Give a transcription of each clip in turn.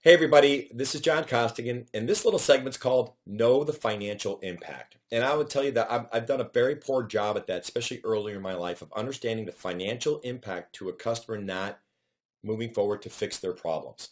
Hey everybody, this is John Costigan, and this little segment's called Know the Financial Impact. And I would tell you that I've done a very poor job at that, especially earlier in my life, of understanding the financial impact to a customer not moving forward to fix their problems.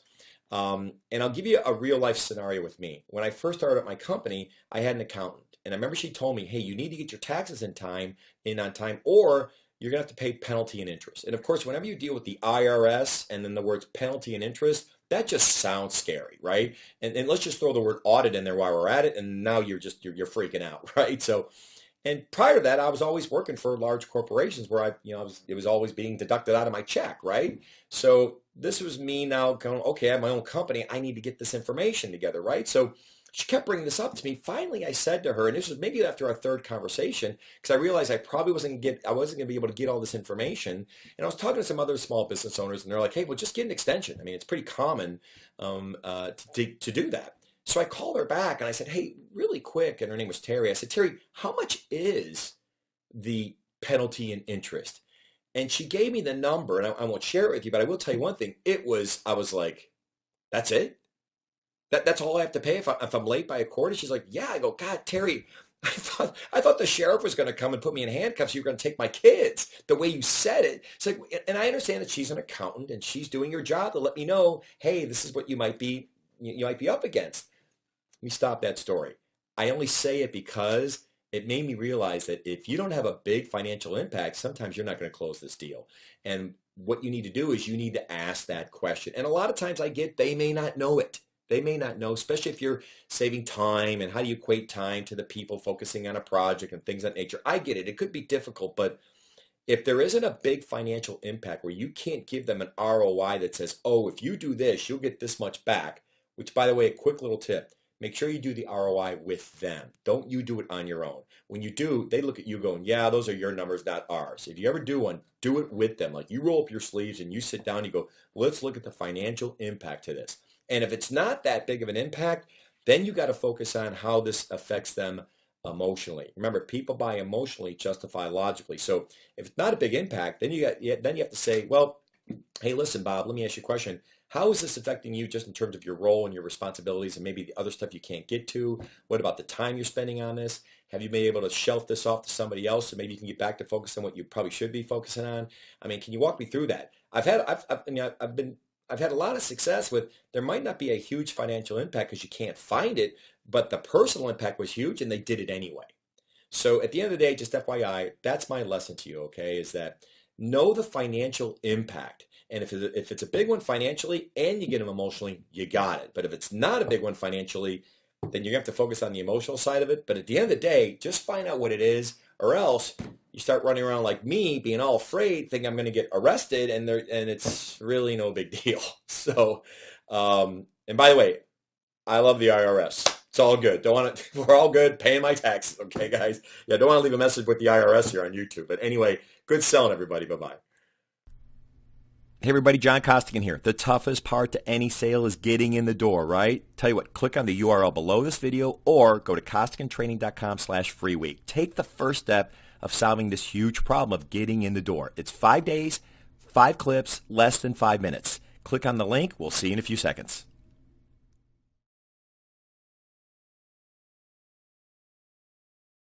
And I'll give you a real life scenario with me. When I first started at my company, I had an accountant, and I remember she told me, hey, you need to get your taxes in on time, or you're going to have to pay penalty and interest. And of course, whenever you deal with the IRS and then the words penalty and interest, that just sounds scary, right? And let's just throw the word audit in there while we're at it, and now you're freaking out, right? So, and prior to that, I was always working for large corporations where it was always being deducted out of my check, right? So this was me now going, okay, I have my own company. I need to get this information together, right? So she kept bringing this up to me. Finally, I said to her, and this was maybe after our third conversation, because I realized I wasn't going to be able to get all this information. And I was talking to some other small business owners, and they're like, hey, well, just get an extension. I mean, it's pretty common to do that. So I called her back, and I said, hey, really quick, and her name was Terry. I said, Terry, how much is the penalty and interest? And she gave me the number, and I won't share it with you, but I will tell you one thing. I was like, that's it? That's all I have to pay if I'm late by a quarter? She's like, yeah. I go, God, Terry, I thought the sheriff was going to come and put me in handcuffs. You were going to take my kids. The way you said it. It's like, and I understand that she's an accountant and she's doing her job to let me know, hey, this is what you might be up against. Let me stop that story. I only say it because it made me realize that if you don't have a big financial impact, sometimes you're not going to close this deal. And what you need to do is you need to ask that question. And a lot of times they may not know it. They may not know, especially if you're saving time and how do you equate time to the people focusing on a project and things of that nature. I get it. It could be difficult, but if there isn't a big financial impact where you can't give them an ROI that says, oh, if you do this, you'll get this much back, which, by the way, a quick little tip, make sure you do the ROI with them. Don't you do it on your own. When you do, they look at you going, yeah, those are your numbers, not ours. If you ever do one, do it with them. Like you roll up your sleeves and you sit down and you go, let's look at the financial impact to this. And if it's not that big of an impact, then you got to focus on how this affects them emotionally. Remember, people buy emotionally, justify logically. So if it's not a big impact, then you have to say, well, hey, listen, Bob, let me ask you a question. How is this affecting you just in terms of your role and your responsibilities and maybe the other stuff you can't get to? What about the time you're spending on this? Have you been able to shelf this off to somebody else so maybe you can get back to focus on what you probably should be focusing on? I mean, can you walk me through that? I've had a lot of success with, there might not be a huge financial impact because you can't find it, but the personal impact was huge and they did it anyway. So at the end of the day, just FYI, that's my lesson to you, okay, is that know the financial impact. And if it's a big one financially and you get them emotionally, you got it. But if it's not a big one financially, then you have to focus on the emotional side of it. But at the end of the day, just find out what it is, or else you start running around like me, being all afraid, thinking I'm going to get arrested, and it's really no big deal. So, and by the way, I love the IRS. It's all good. We're all good paying my taxes, okay, guys? Yeah, don't want to leave a message with the IRS here on YouTube. But anyway, good selling, everybody. Bye-bye. Hey everybody, John Costigan here. The toughest part to any sale is getting in the door, right? Tell you what, click on the URL below this video or go to costigantraining.com/free week. Take the first step of solving this huge problem of getting in the door. It's 5 days, 5 clips, less than 5 minutes. Click on the link. We'll see you in a few seconds.